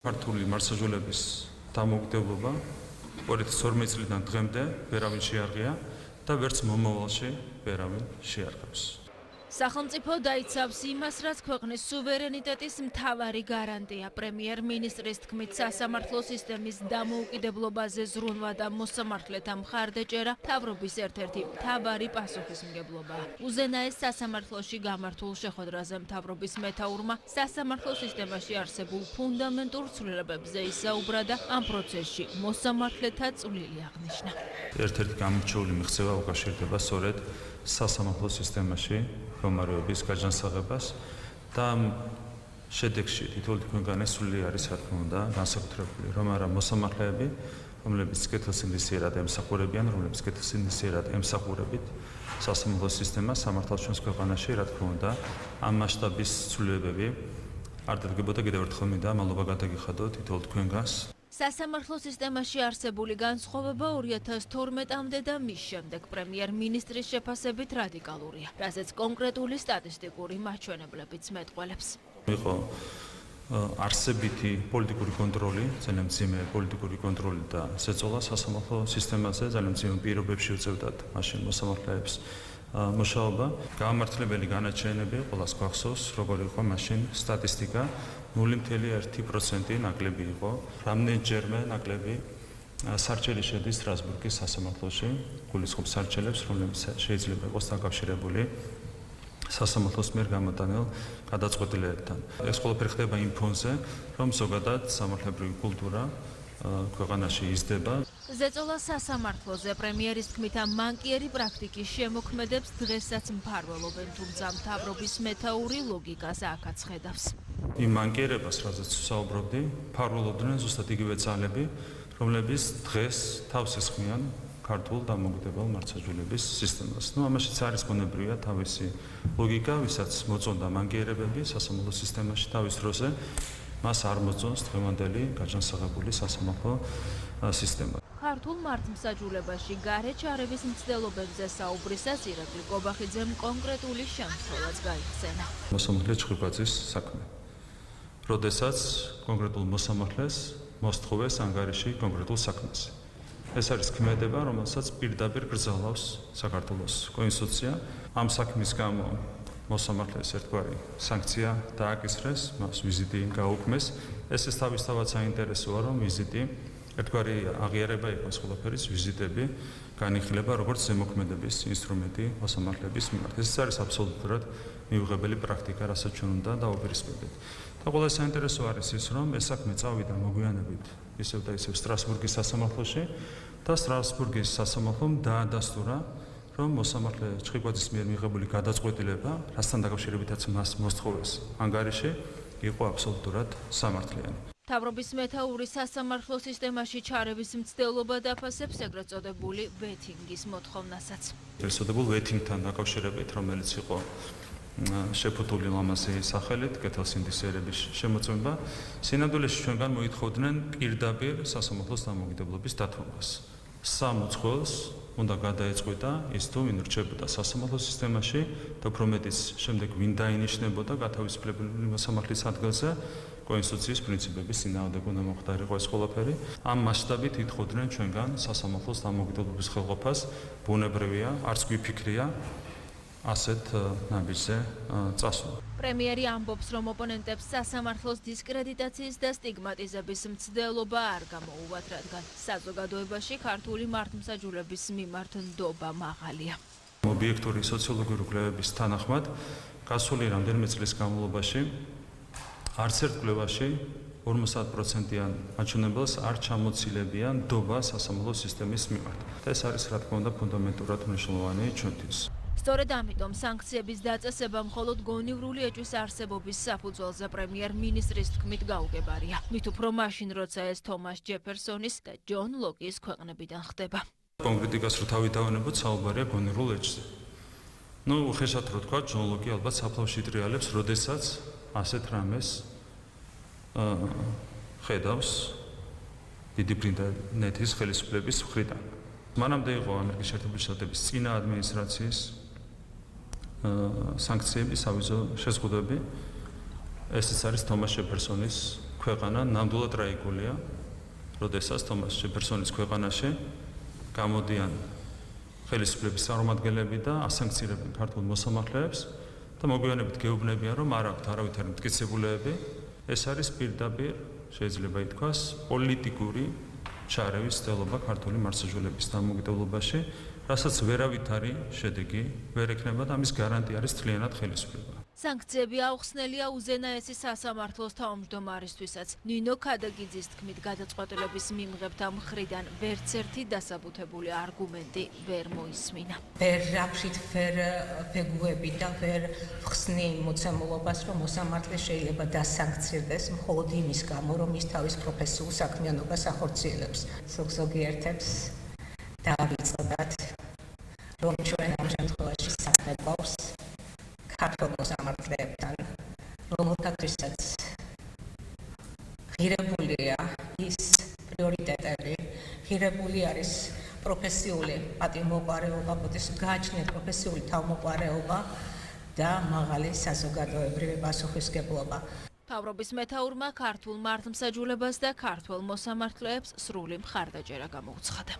ქართული მარსაჟულების დამოუკიდებლობა 2012 წლიდან დღემდე ვერავინ შეარღია და ვერც მომავალში ვერავინ შეარღებს. სახელმწიფო დაიცავს იმას, რაც ქვეყნის სუვერენიტეტის მთავარი გარანტია. პრემიერ-მინისტრის თქმით, სასამართლო სისტემის დამოუკიდებლობაზე ზრუნვა და მოსამართლეთა მხარდაჭერა მთავრობის ერთ-ერთი მთავარი პასუხისმგებლობაა. უზენაეს სასამართლოში გამართულ შეხვედრაზე მთავრობის მეთაურმა სასამართლო სისტემაში არსებულ ფუნდამენტურ ცვლილებებზე ისაუბრა და ამ პროცესში მოსამართლეთა წვლილი აღნიშნა. ერთ-ერთი გამორჩეული მიღწევა უკავშირდება სწორედ სასამართლო სისტემაში მდგომარეობის გაჯანსაღებას და შედეგში თითოეული თქვენგან ესული არის, რა თქმა უნდა, განსაკუთრებული, რომ არა მოსამართლეები, რომლებიც კეთილსინდისიერად ემსახურებიან, რომლებიც კეთილსინდისიერად ემსახურებით სასამართლო სისტემას სამართალს ჩვენს ქვეყანაში, რა თქმა უნდა, ამ მასშტაბის ცვლილებები არ დადგებოდა. კიდევ ერთხელ მინდა მადლობა გადაგიხადო თითოეულ თქვენგანს. სასამართლო სისტემაში არსებული განსხვავება 2012-მდე და მის შემდეგ პრემიერ-მინისტრის შეფასებით რადიკალურია, რაზეც კონკრეტული სტატისტიკური მაჩვენებლებიც მეტყველებს. იყო არსებითი პოლიტიკური კონტროლი, ძალიან მძიმე პოლიტიკური კონტროლი და ზეწოლა სასამართლო სისტემაზე, ძალიან მძიმე პირობებში უწევდათ მაშინ მოსამართლეებს მუშაობა. გამართლებელი განაჩენები ყოველას გვახსოვს, როგორი იყო მაშინ სტატისტიკა 0.1% ნაკლები იყო. რამდენჯერმე ნაკლები სარჩელი შედის სტრასბურგის სასამართლოში, გულისხმობს სარჩელებს, რომლებიც შეიძლება იყოს დაკავშირებული სასამართლოს მიერ გამოტანილ გადაწყვეტილებებთან. ეს ყველაფერი ხდება იმ ფონზე, რომ ზოგადად სამართლებრივი კულტურა ქვეყანაში იზრდება. ზეწოლა სასამართლოზე პრემიერის თქმით, ამ მანკიერი პრაქტიკის შემოქმედებს დღესაც მფარველობენ, თუმცა მთავრობის მეთაური ლოგიკას აქაც ხედავს. იმ მანკიერებას, რაზეც ვსაუბრობდი, მფარველობდნენ ზუსტად იგივე ძალები, რომლებიც დღეს თავს ესხმიან ქართულ დამოუკიდებელ მარცაჟულების სისტემას. ამაშიც არის ბუნებრივია თავისი ლოგიკა, ვისაც მოწონდა მანკიერებები სასამართლო სისტემაში თავის დროზე, მას არ მოწონს დღევანდელი გაჯანსაღებული სასამართლო სისტემა. ქართულ მართლმსაჯულებაში გარეჩარევის მცდელობებზე საუბრისას ირაკლი კობახიძემ კონკრეტული შემთხვევაც გაიხსენა. მოსამართლე ჩხიკვაძის საქმე. როდესაც კონკრეტულ მოსამართლეს მოსთხოვეს ანგარიში კონკრეტულ საქმეს. ეს არის ქმედება, რომელსაც პირდაპირ გრძელავს საქართველოს კონსტიტუცია. ამ საქმის გამო მოსამართლეს ერთგვარი სანქცია დააკისრეს, მას ვიზიტი გაუქმეს. ეს თავისთავად საინტერესოა, რომ ვიზიტი ერთგვარი აღიარება იყოს ყველაფერის, ვიზიტები განიხილება როგორც ზემოქმედების ინსტრუმენტი მოსამართლეების მიმართ. ეს არის აბსოლუტურად მიუღებელი პრაქტიკა, რასაც ჩვენ უნდა დავუპირისპირდეთ. და ყველა საინტერესო არის ის, რომ ეს საქმე წავიდა მოგვიანებით ისევ და ისევ სტრასბურგის სასამართლოში და სტრასბურგის სასამართლომ დაადასტურა, რომ მოსამართლე ჩხიკვაძის მიერ მიღებული გადაწყვეტილება, რასთან დაკავშირებითაც მას მოსთხოვეს ანგარიში, იყო აბსოლუტურად სამართლიანი. მთავრობის მეთაური სასამართლო სისტემაში ჩარევის მცდელობა დაფასებს ეგრეთ წოდებული ვეთინგის მოთხოვნასაც. ეგრეთ წოდებულ ვეთინგთან დაკავშირებით, რომელიც იყო შეფუთული ლამაზი სახელით, კეთილსინდისიერების შემოწმება, სინამდვილეში ჩვენგან მოითხოვდნენ პირდაპირ სასამართლოს დამოუკიდებლობის დათმობას. სამ უცხოელს უნდა გადაეწყვიტა ის თუ ვინ რჩებოდა სასამართლო სისტემაში და უფრო მეტიც შემდეგ ვინ დაინიშნებოდა გათავისუფლებული მოსამართლის ადგილზე. კონსტიტუციის პრინციპების წინააღმდეგ უნდა მოხდარიყო ეს ყველაფერი. ამ მასშტაბით ითხოვდნენ ჩვენგან სასამართლოს დამოუკიდებლობის ხელყოფას. ბუნებრივია, არც გვიფიქრია ასეთ ნაბიჯზე წასვლა. პრემიერი ამბობს, რომ ოპონენტებს სასამართლოს დისკრედიტაციის და სტიგმატიზების მცდელობა არ გამოუვათ, რადგან საზოგადოებაში ქართული მართლმსაჯულების მიმართ ნდობა მაღალია. ობიექტური სოციოლოგიური კვლევების თანახმად, გასული რამდენიმე წლის განმავლობაში არც ერთ კვლევაში 50%-იან მაჩვენებელს არ ჩამოცილებიან ნდობა სასამართლო სისტემის მიმართ. და ეს არის, რა თქმა უნდა, ფუნდამენტურად მნიშვნელოვანი ჩვენთვის. სწორედ ამიტომ სანქციების დაწესება მხოლოდ გონივრული ეჭვის არსებობის საფუძველზე პრემიერ-მინისტრის თქმით გაუგებარია. მით უფრო მაშინ, როცა ეს თომას ჯეფერსონის და ჯონ ლოკის ქვეყნებიდან ხდება. კონკრეტიკას რო თავი დავანებოთ, საუბარია გონივრულ ეჭვზე. უხეშად რო თქვა, ჯონ ლოკი ალბათ საფლავში ტრიალებს, როდესაც ასეთ რამეს ხედავს დიდი ბრიტანეთის ხელისუფლების მხრიდან. მანამდე იყო ამერიკის შეერთებული შტატების წინა ადმინისტრაციის სანქციების ავიზო შეზღუდვები. ესეც არის თომას ჯეფერსონის ქვეყანა ნამდვილად რაიგულია, როდესაც თომას ჯეფერსონის ქვეყანაში გამოდიან ხელისუფლების წარმომადგენლები და ასანქცირებენ ქართულ მოსამართლეებს და მოგვიანებით გეუბნებიან, რომ არ აქვთ არავითარი მტკიცებულებები. ეს არის პირდაპირ შეიძლება ითქვას პოლიტიკური ჩარევის ცდელობა ქართული მართლმსაჯულების დამოუკიდებლობაში, რასაც ვერავითარი შედეგი ვერ ექნება და ამის გარანტია არის მთლიანად ხელისუფლება. სანქციები აუხსნელია უზენაესი სასამართლოს თავმჯდომარისთვისაც. ნინო ქადაგიძის თქმით, გადაწყვეტილების მიმღებთა მხრიდან ვერც ერთი დასაბუთებული არგუმენტი ვერ მოისმინა. ვერ აფშით ვერ ვეგუები და ვერ ხსნი მოცემულობას, რომ მოსამართლე შეიძლება დასანქცირდეს მხოლოდ იმის გამო, რომ ის თავის პროფესიულ საქმიანობას ახორციელებს. ზოგიერთებს დავიწყდათ, რომ ჩვენ ამ შემთხვევაში საქმე გვაქვს ქართულ მოსამართლეებთან, რომელთათვისაც ღირებულია ის პრიორიტეტები, ღირებული არის პროფესიული პატივმოყვარეობა, გააჩნიათ პროფესიული თავმოყვარეობა და მაღალი საზოგადოებრივი პასუხისმგებლობა. მთავრობის მეთაურმა ქართულ მართლმსაჯულებას და ქართველ მოსამართლეებს სრული მხარდაჭერა გამოუცხადა.